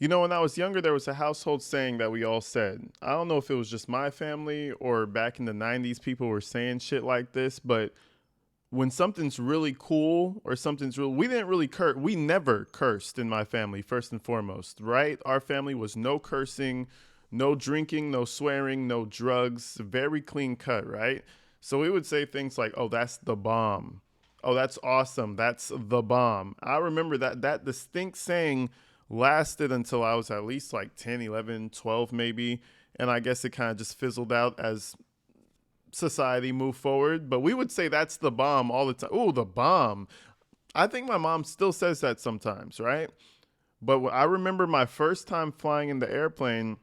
You know, when I was younger, there was a household saying that we all said. I don't know if it was just my family or back in the 90s, people were saying shit like this, but when something's really cool or something's real, we didn't really curse. We never cursed in my family, first and foremost, right? Our family was no cursing, no drinking, no swearing, no drugs, very clean cut, right? So we would say things like, oh, that's the bomb. Oh, that's awesome. That's the bomb. I remember that distinct saying lasted until I was at least like 10, 11, 12 maybe. And I guess it kind of just fizzled out as society moved forward. But we would say that's the bomb all the time. Oh, the bomb. I think my mom still says that sometimes, right? But I remember my first time flying in the airplane,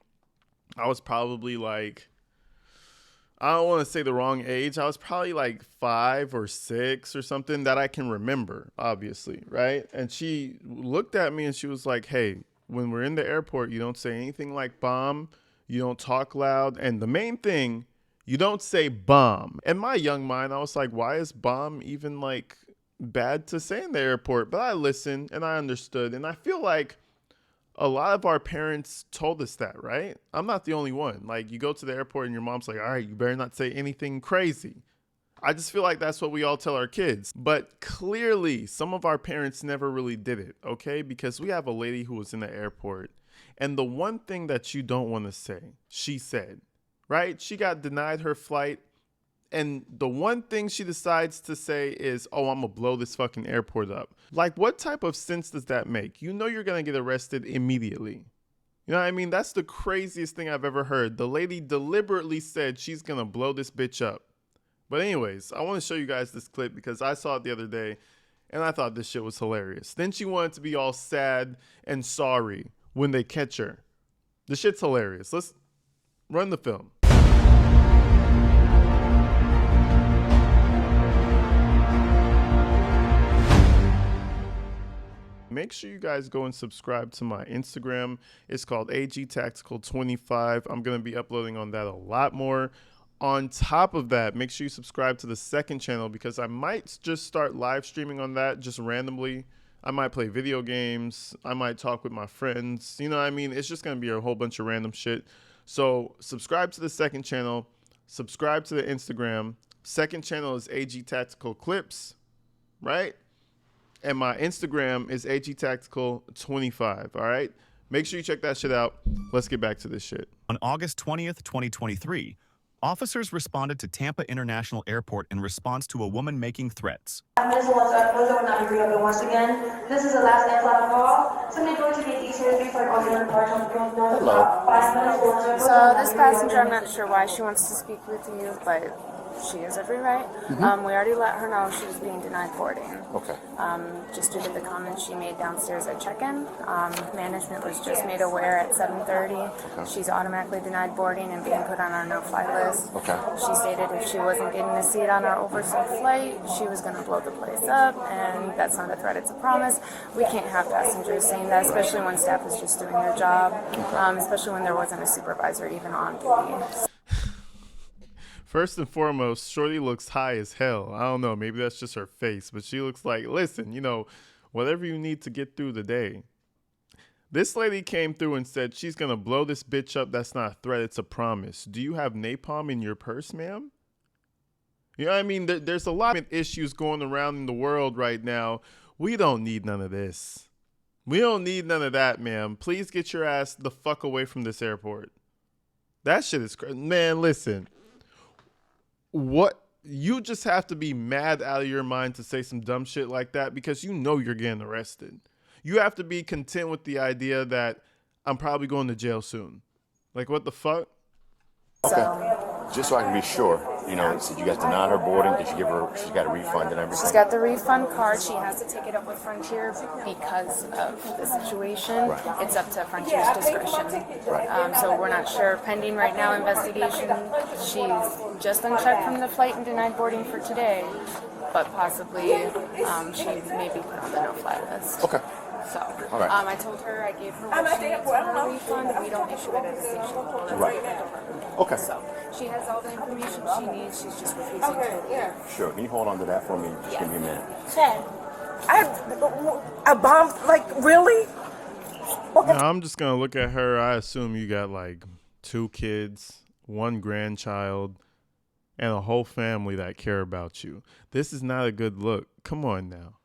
I was probably like, I don't want to say the wrong age. I was probably like 5 or 6 or something that I can remember, obviously, right? And she looked at me and she was like, hey, when we're in the airport, you don't say anything like bomb. You don't talk loud. And the main thing, you don't say bomb. In my young mind, I was like, why is bomb even like bad to say in the airport? But I listened and I understood. And I feel like a lot of our parents told us that, right? I'm not the only one. Like, you go to the airport and your mom's like, all right, you better not say anything crazy. I just feel like that's what we all tell our kids. But clearly, some of our parents never really did it, okay? Because we have a lady who was in the airport, and the one thing that you don't want to say, she said, right? She got denied her flight. And the one thing she decides to say is, oh, I'm going to blow this fucking airport up. Like, what type of sense does that make? You know you're going to get arrested immediately. You know what I mean? That's the craziest thing I've ever heard. The lady deliberately said she's going to blow this bitch up. But anyways, I want to show you guys this clip because I saw it the other day and I thought this shit was hilarious. Then she wanted to be all sad and sorry when they catch her. The shit's hilarious. Let's run the film. Make sure you guys go and subscribe to my Instagram. It's called AGTactical25. I'm going to be uploading on that a lot more. On top of that, make sure you subscribe to the second channel because I might just start live streaming on that just randomly. I might play video games. I might talk with my friends. You know what I mean? It's just going to be a whole bunch of random shit. So subscribe to the second channel. Subscribe to the Instagram. Second channel is AG Tactical Clips, right? And my Instagram is AGTactical25, all right? Make sure you check that shit out. Let's get back to this shit. On August 20th, 2023, officers responded to Tampa International Airport in response to a woman making threats. Once again, this is the last airline call. Somebody going to be easier for an audio report. So this passenger, I'm not sure why she wants to speak with you, but she has every right. We already let her know she was being denied boarding. Okay. Just due to the comments she made downstairs at check-in. Management was just made aware at 7:30. Okay. She's automatically denied boarding and being put on our no-fly list. Okay. She stated if she wasn't getting a seat on our oversold flight, she was going to blow the place up, and that's not a threat, it's a promise. We can't have passengers saying that, especially when staff is just doing their job, especially when there wasn't a supervisor even on duty. First and foremost, Shorty looks high as hell. I don't know, maybe that's just her face, but she looks like, listen, you know, whatever you need to get through the day. This lady came through and said she's going to blow this bitch up. That's not a threat, it's a promise. Do you have napalm in your purse, ma'am? You know what I mean? There's a lot of issues going around in the world right now. We don't need none of this. We don't need none of that, ma'am. Please get your ass the fuck away from this airport. That shit is crazy. Man, listen. What? You just have to be mad out of your mind to say some dumb shit like that because you know you're getting arrested. You have to be content with the idea that I'm probably going to jail soon. Like, what the fuck? Okay. Just so I can be sure, you know, so you guys denied her boarding. Did you give her, she's got a refund and everything? She's got the refund card. She has to take it up with Frontier because of the situation. Right. It's up to Frontier's discretion. Right. So we're not sure. Pending right now investigation. She's just unchecked from the flight and denied boarding for today, but possibly she may be put on the no-fly list. Okay. So, all right. I told her I gave her what she needs for her refund. We don't issue it at the station. Right. Okay. So she has all the information she needs. She's just refusing to. Sure. Can you hold on to that for me? Just give me a minute. A bomb? Like, really? Now I'm just gonna look at her. I assume you got like 2 kids, 1 grandchild, and a whole family that care about you. This is not a good look. Come on now.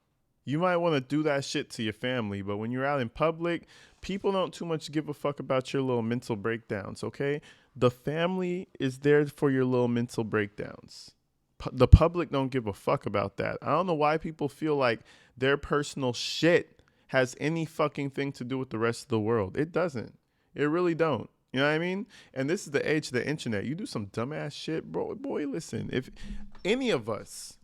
You might want to do that shit to your family, but when you're out in public, people don't too much give a fuck about your little mental breakdowns, okay? The family is there for your little mental breakdowns. The public don't give a fuck about that. I don't know why people feel like their personal shit has any fucking thing to do with the rest of the world. It doesn't. It really don't. You know what I mean? And this is the age of the internet. You do some dumbass shit, bro. Boy, listen. If any of us,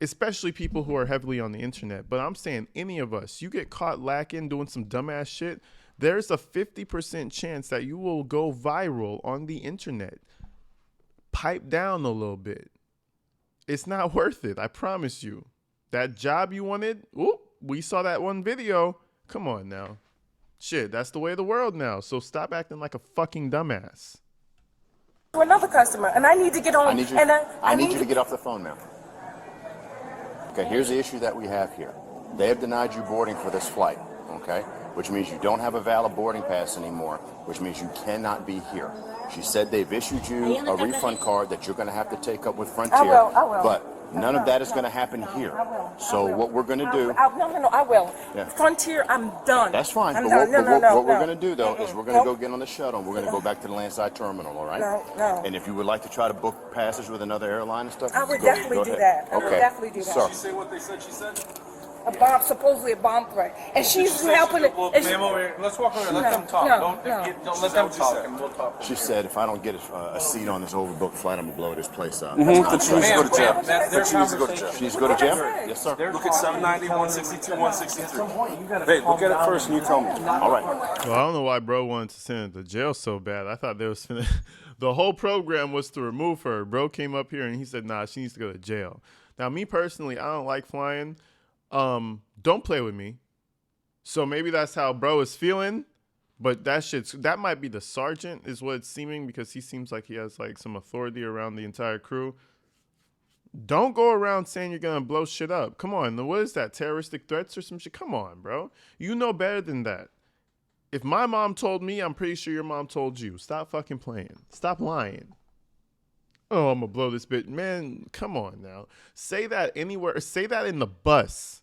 especially people who are heavily on the internet, but I'm saying any of us, you get caught lacking doing some dumbass shit, there's a 50% chance that you will go viral on the internet. Pipe down a little bit. It's not worth it. I promise you. That job you wanted, we saw that one video. Come on now. Shit, that's the way of the world now. So stop acting like a fucking dumbass. To another customer, and I need to get on. I need you to get off the phone now. Okay, here's the issue that we have here. They have denied you boarding for this flight, okay? Which means you don't have a valid boarding pass anymore, which means you cannot be here. She said they've issued you a refund card that you're going to have to take up with Frontier. I will. But none of that is going to happen here. So what we're going to do... No, I will. Yeah. Frontier, I'm done. That's fine. What we're going to do, though, is we're going to go get on the shuttle and we're going to go back to the landside terminal, all right? No. And if you would like to try to book passage with another airline and stuff, I would go definitely do ahead. that. I would definitely do that. Sir. Did she say what they said she said? Supposedly a bomb threat. And she's helping it. Ma'am, over here. Let's walk over here. Let them talk. Don't let them talk, and we'll talk. She said if I don't get a seat on this overbooked flight, I'm going to blow this place up. Then she needs to go to jail. She needs to go to jail. She needs to go to jail? Yes, sir. Look at 790, 162, 163. Babe, look at it first and you tell me. All right. Well, I don't know why bro wanted to send her to jail so bad. I thought they was finna... The whole program was to remove her. Bro came up here and he said, nah, she needs to go to jail. Now, me personally, I don't like flying. Don't play with me. So maybe that's how bro is feeling. But that might be the sergeant is what it's seeming, because he seems like he has like some authority around the entire crew. Don't go around saying you're going to blow shit up. Come on. What is that? Terroristic threats or some shit? Come on, bro. You know better than that. If my mom told me, I'm pretty sure your mom told you. Stop fucking playing. Stop lying. Oh, I'm going to blow this bitch. Man, come on now. Say that anywhere. Say that in the bus.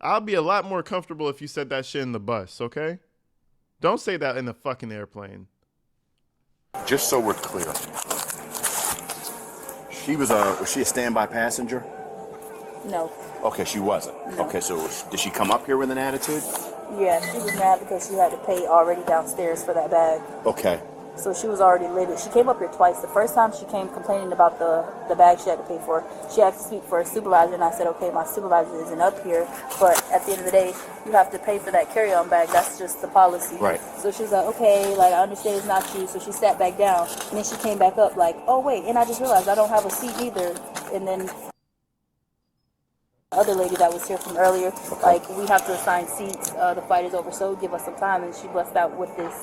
I'll be a lot more comfortable if you said that shit in the bus, okay? Don't say that in the fucking airplane. Just so we're clear. Was she a standby passenger? No. Okay, she wasn't. No. Okay, so did she come up here with an attitude? Yeah, she was mad because she had to pay already downstairs for that bag. Okay. So she was already livid. She came up here twice. The first time she came complaining about the bag she had to pay for. She had to speak for her supervisor, and I said, okay, my supervisor isn't up here, but at the end of the day, you have to pay for that carry-on bag. That's just the policy. Right. So she was like, okay, like, I understand it's not you. So she sat back down, and then she came back up like, oh, wait, and I just realized I don't have a seat either. And then the other lady that was here from earlier, like, we have to assign seats. The fight is over, so give us some time. And she busted out with this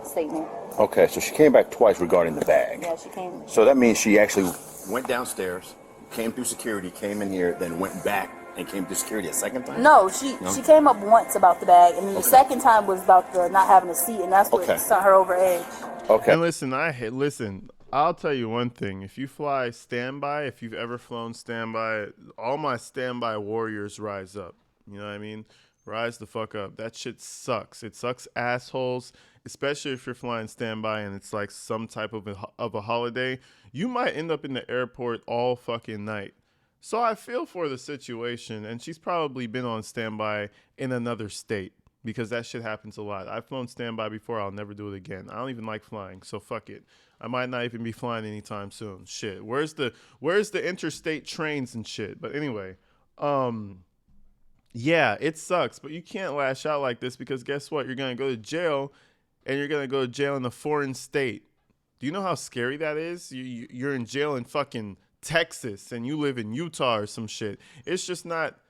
statement. Okay, so she came back twice regarding the bag. Yeah, she came. So that means she actually went downstairs, came through security, came in here, then went back and came through security a second time? No, she came up once about the bag, and then the second time was about the not having a seat, and that's what sent her over edge. Okay. And listen, I'll tell you one thing. If you fly standby, if you've ever flown standby, all my standby warriors rise up. You know what I mean? Rise the fuck up. That shit sucks. It sucks assholes, especially if you're flying standby and it's like some type of a holiday. You might end up in the airport all fucking night. So I feel for the situation, and she's probably been on standby in another state because that shit happens a lot. I've flown standby before. I'll never do it again. I don't even like flying, so fuck it. I might not even be flying anytime soon. Shit. Where's the interstate trains and shit? But anyway, yeah, it sucks, but you can't lash out like this because guess what? You're going to go to jail, and you're going to go to jail in a foreign state. Do you know how scary that is? You're in jail in fucking Texas, and you live in Utah or some shit. It's just not,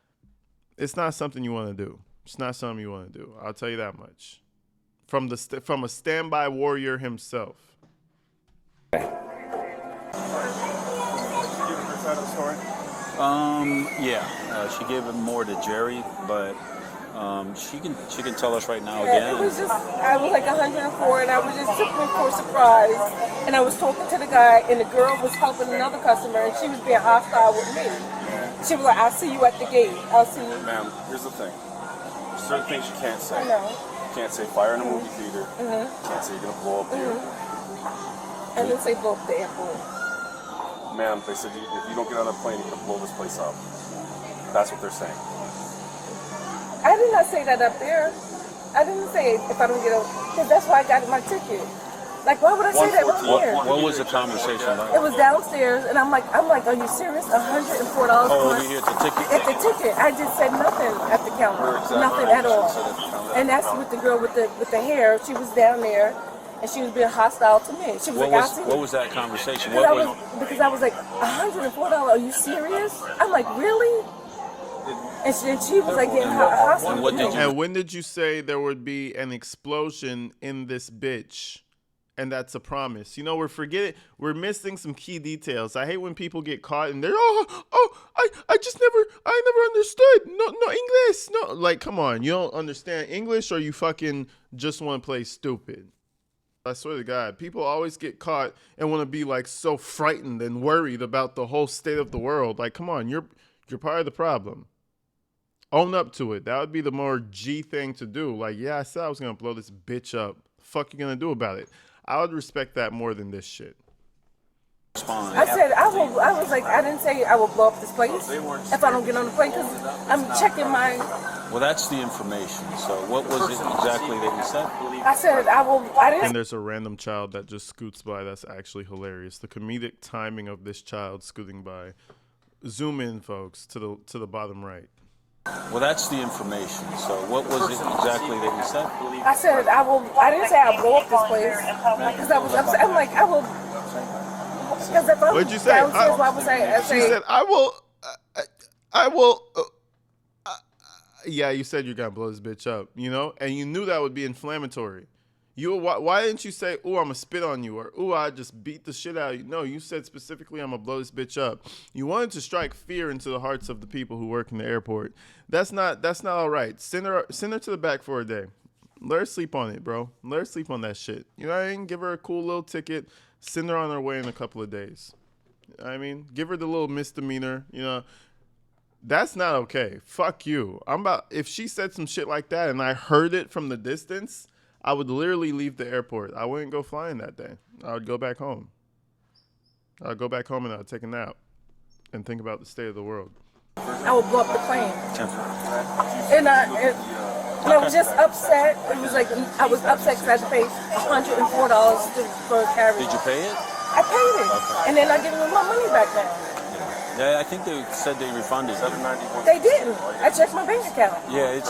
it's not something you want to do. It's not something you want to do. I'll tell you that much. From a standby warrior himself. Yeah, she gave it more to Jerry, but She can tell us right now Yeah, again. it was just, I was like 104 and I was just took me for surprise. And I was talking to the guy and the girl was helping another customer and she was being hostile with me. She was like, I'll see you at the gate. I'll see you. Ma'am, here's the thing. There's certain things you can't say. I know. You can't say fire in a movie theater. You can't say you're going to blow up here. And then say blow up the airport. Ma'am, they said if you don't get on a plane, you're going to blow this place up. That's what they're saying. I did not say that up there. I didn't say if I don't get over, because that's why I got my ticket. Like, why would I say that up here? What was the conversation like? It was downstairs, and I'm like, are you serious? $104 Oh, over here at the ticket? At the ticket. I just said nothing at the counter. Nothing at all. And that's with the girl with the hair. She was down there, and she was being hostile to me. She was What was that conversation? Because I was like, $104? Are you serious? I'm like, really? And she was like getting hostile. And what did you? And when did you say there would be an explosion in this bitch? And that's a promise. You know, we're missing some key details. I hate when people get caught and they're, I never understood. No English. No, like, come on. You don't understand English or you fucking just want to play stupid. I swear to God, people always get caught and want to be like so frightened and worried about the whole state of the world. Like, come on, you're part of the problem. Own up to it. That would be the more G thing to do. Like, yeah, I said I was going to blow this bitch up. Fuck you going to do about it? I would respect that more than this shit. I said, I was like, I didn't say I will blow up this place if I don't get on the plane because I'm checking my... Well, that's the information. So what was it exactly that you said? I said, I didn't... And there's a random child that just scoots by. That's actually hilarious. The comedic timing of this child scooting by. Zoom in, folks, to the bottom right. Well, that's the information. So what was it exactly that you said? I said, I didn't say I'll blow up this place because I was upset. I'm like, I will... Because if I'm What'd you say? downstairs, why would I say... She said, I will... yeah, you said you're going to blow this bitch up, you know? And you knew that would be inflammatory. Why didn't you say, ooh, I'm going to spit on you, or ooh, I just beat the shit out of you? No, you said specifically, I'm going to blow this bitch up. You wanted to strike fear into the hearts of the people who work in the airport. That's not all right. Send her to the back for a day. Let her sleep on it, bro. Let her sleep on that shit. You know what I mean? Give her a cool little ticket. Send her on her way in a couple of days. You know what I mean? Give her the little misdemeanor, you know. That's not okay. Fuck you. If she said some shit like that and I heard it from the distance, I would literally leave the airport. I wouldn't go flying that day. I would go back home. I'd go back home and I'd take a nap and think about the state of the world. I would blow up the plane. And I was just upset. It was like, I was upset because I had to pay $104 for a carriage. Did you pay it? I paid it. Okay. And then I give them my money back now. Yeah, I think they said they refunded you. They didn't. I checked my bank account. Yeah, it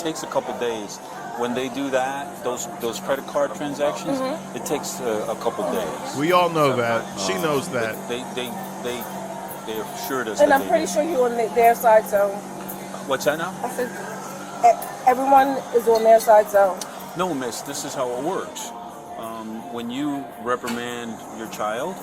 takes a couple days. When they do that, those credit card transactions, it takes a couple days. We all know that. She knows that. They assured us. And I'm pretty sure you're on their side zone. What's that now? I said everyone is on their side zone. No, miss. This is how it works. When you reprimand your child,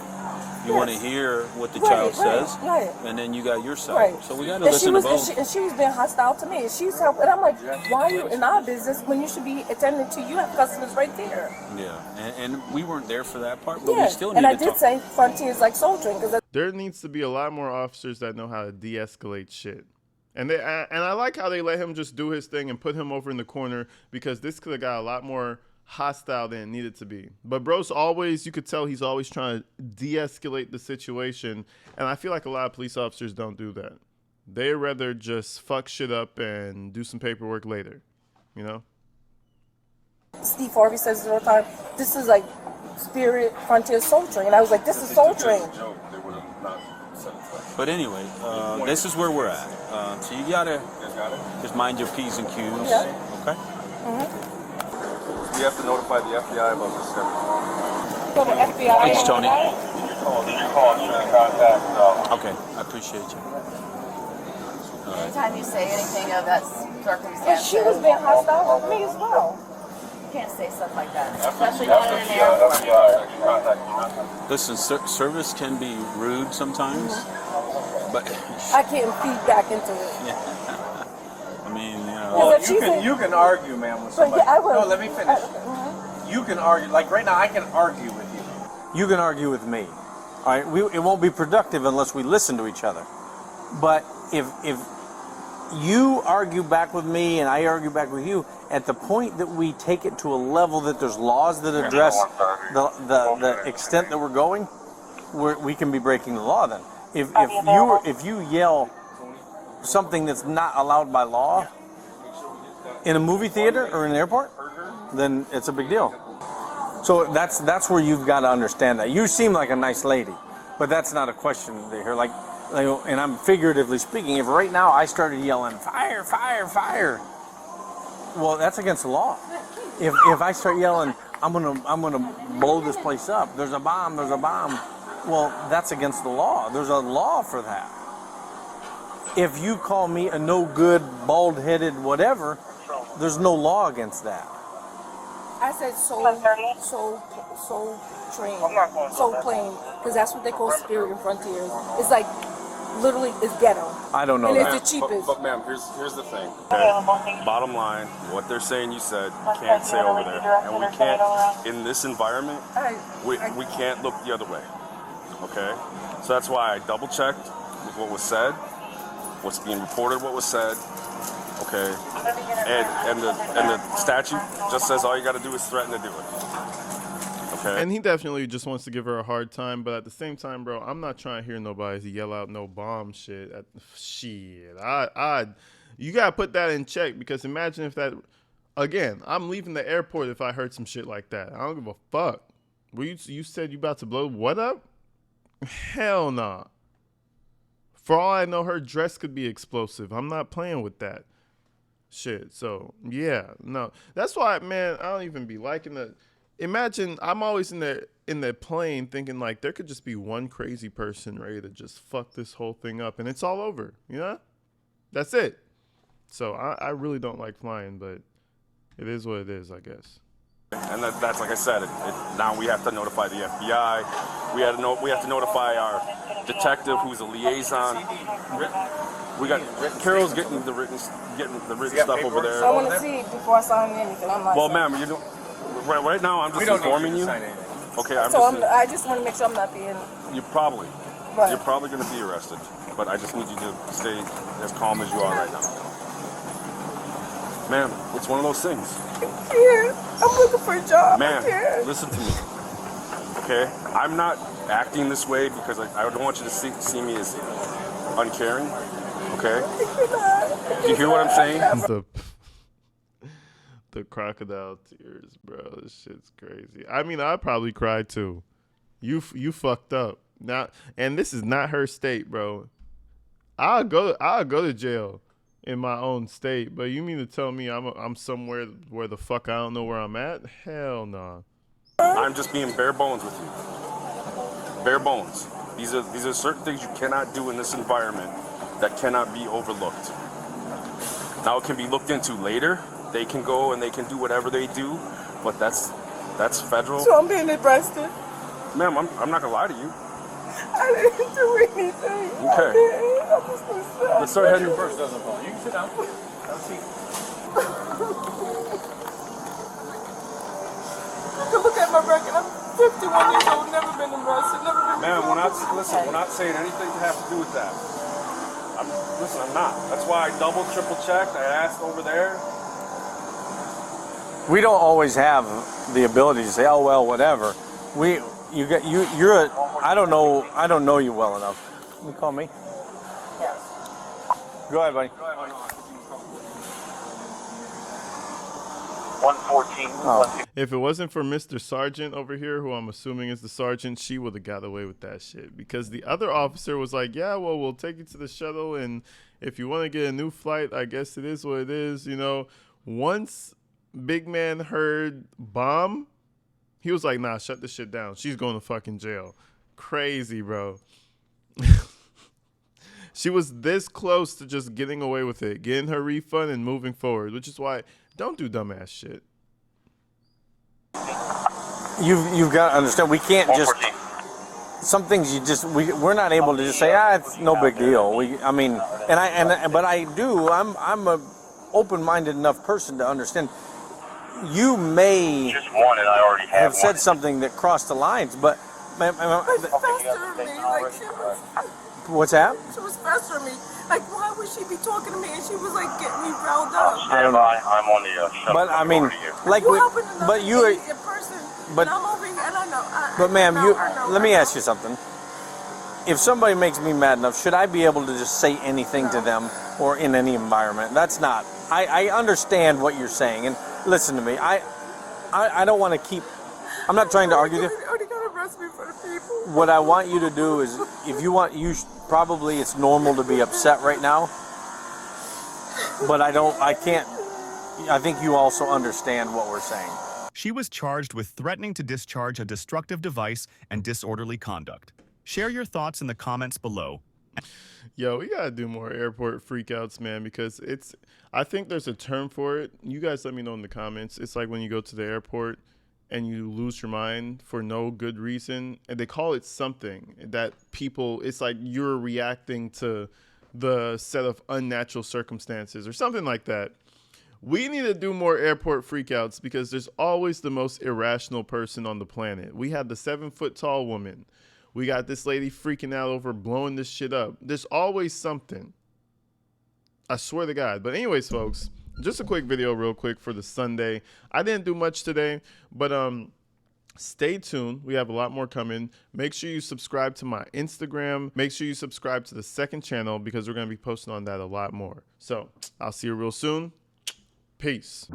you want to hear what the child says, and then you got your side. Right. So we got to listen to both. And she was being hostile to me. She's helping, and I'm like, why are you in our business when you should be attending to you have customers right there? Yeah, and we weren't there for that part, but we still need and to I did say Frontier is like soldiering because there needs to be a lot more officers that know how to de-escalate shit. And I like how they let him just do his thing and put him over in the corner because this could have got a lot more hostile than it needed to be. But bro's always, you could tell he's always trying to de-escalate the situation. And I feel like a lot of police officers don't do that. They rather just fuck shit up and do some paperwork later, you know? Steve Harvey says it all the time, this is like Spirit Frontier soldiering. And I was like, this is soldiering. But anyway, this is where we're at. So you gotta just mind your P's and Q's, okay? You have to notify the FBI about this stuff. So the FBI. It's Tony. Okay, I appreciate you. Anytime you say anything of that circumstance, And she was being hostile with me as well. you can't say stuff like that, especially when in an airport. Listen, service can be rude sometimes, but I can't feed back into it. I mean, you know. Well, You can argue, man, with somebody. yeah, I will. No, let me finish. You can argue. Like right now, I can argue with you. You can argue with me. All right, it won't be productive unless we listen to each other. But if you argue back with me and I argue back with you, at the point that we take it to a level that there's laws that address the extent that we're going, we can be breaking the law. Then, if you yell something that's not allowed by law in a movie theater or in an airport, then it's a big deal. So that's where you've got to understand that. You seem like a nice lady, but that's not a question here. Like, and I'm figuratively speaking. If right now I started yelling fire, fire, fire, well, that's against the law. If I start yelling, I'm gonna blow this place up. There's a bomb. There's a bomb. Well, that's against the law. There's a law for that. If you call me a no good, bald-headed, whatever, there's no law against that. I said so plain, because that's what they call Spirit and Frontiers. It's like literally it's ghetto. I don't know. And That. it's the cheapest. But ma'am, here's the thing. Okay? Bottom line, what they're saying you said, you can't say over there. And we can't, in this environment, we can't look the other way. Okay? So that's why I double checked with what was said, what's being reported, what was said. Okay, and the statute just says all you got to do is threaten to do it. Okay. And he definitely just wants to give her a hard time, but at the same time, bro, I'm not trying to hear nobody yell out no bomb shit. Shit, you gotta put that in check, because imagine if that, again, I'm leaving the airport if I heard some shit like that. I don't give a fuck. You said you about to blow what up? Hell nah. For all I know, her dress could be explosive. I'm not playing with that shit. So yeah, no, that's why, man, I don't even be liking the. Imagine I'm always in the plane thinking like there could just be one crazy person ready to just fuck this whole thing up and it's all over. You know, that's it. So I really don't like flying, but it is what it is, I guess. And that's like I said. Now we have to notify the FBI. We have to notify our detective, who's a liaison. We got Carol's getting the written stuff over there. I want to see before I sign anything. I'm not. Well, ma'am, right now I'm just informing you. Okay, I just want to make sure I'm not being. You're probably going to be arrested, but I just need you to stay as calm as you are right now. Ma'am, it's one of those things. I'm looking for a job. Ma'am, listen to me. Okay? I'm not acting this way because I don't want you to see me as uncaring. Okay? Do you hear what I'm saying? The crocodile tears, bro. This shit's crazy. I mean, I'd probably cry too. You fucked up. Now, and this is not her state, bro. I'll go to jail in my own state, but you mean to tell me I'm somewhere where the fuck I don't know where I'm at? Hell no. I'm just being bare bones with you. Bare bones. These are certain things you cannot do in this environment that cannot be overlooked. Now it can be looked into later. They can go and they can do whatever they do, but that's federal. So I'm being arrested. Ma'am, I'm not gonna lie to you. I didn't do anything. Okay. I'm just gonna sit. Let's start heading first. You can sit down. Have a seat. To look at my record, I'm 51 years old, never been arrested, never been. Ma'am, we're not saying anything to have to do with that. I'm not. That's why I double, triple checked. I asked over there. We don't always have the ability to say, oh well, whatever. I don't know you well enough. You call me? Yes. Go ahead, buddy. 114. Oh. If it wasn't for Mr. Sergeant over here, who I'm assuming is the sergeant, she would have got away with that shit. Because the other officer was like, yeah, well, we'll take you to the shuttle, and if you want to get a new flight, I guess it is what it is. You know, once Big Man heard bomb, he was like, nah, shut this shit down. She's going to fucking jail. Crazy, bro. She was this close to just getting away with it, getting her refund and moving forward, which is why don't do dumbass shit. You've got to understand, we can't just, some things we're not able to just say, it's no big deal. But open-minded enough person to understand. You may Just one, and I already have said something that crossed the lines, but Like festering me, like she was, what's that? she was festering me. Like, why would she be talking to me? And she was like getting me riled up. Stand by. I'm on the shuttle. But I mean, like, You helping another but you, idiot person, but- and I'm over here, and I know. but ma'am, I know, let me ask you something. If somebody makes me mad enough, should I be able to just say anything to them or in any environment? That's not. I understand what you're saying, and listen to me. I don't want to keep. I'm not trying to argue. Are they gonna arrest me for the people? What I want you to do is, if you want, probably it's normal to be upset right now. But I can't. I think you also understand what we're saying. She was charged with threatening to discharge a destructive device and disorderly conduct. Share your thoughts in the comments below. Yo, we gotta do more airport freakouts, man, because I think there's a term for it. You guys let me know in the comments. It's like when you go to the airport and you lose your mind for no good reason, and they call it something that people, it's like you're reacting to the set of unnatural circumstances or something like that. We need to do more airport freakouts because there's always the most irrational person on the planet. We had the 7-foot-tall woman. We got this lady freaking out over blowing this shit up. There's always something. I swear to God. But anyways, folks, just a quick video real quick for the Sunday. I didn't do much today, but stay tuned. We have a lot more coming. Make sure you subscribe to my Instagram. Make sure you subscribe to the second channel because we're going to be posting on that a lot more. So I'll see you real soon. Peace.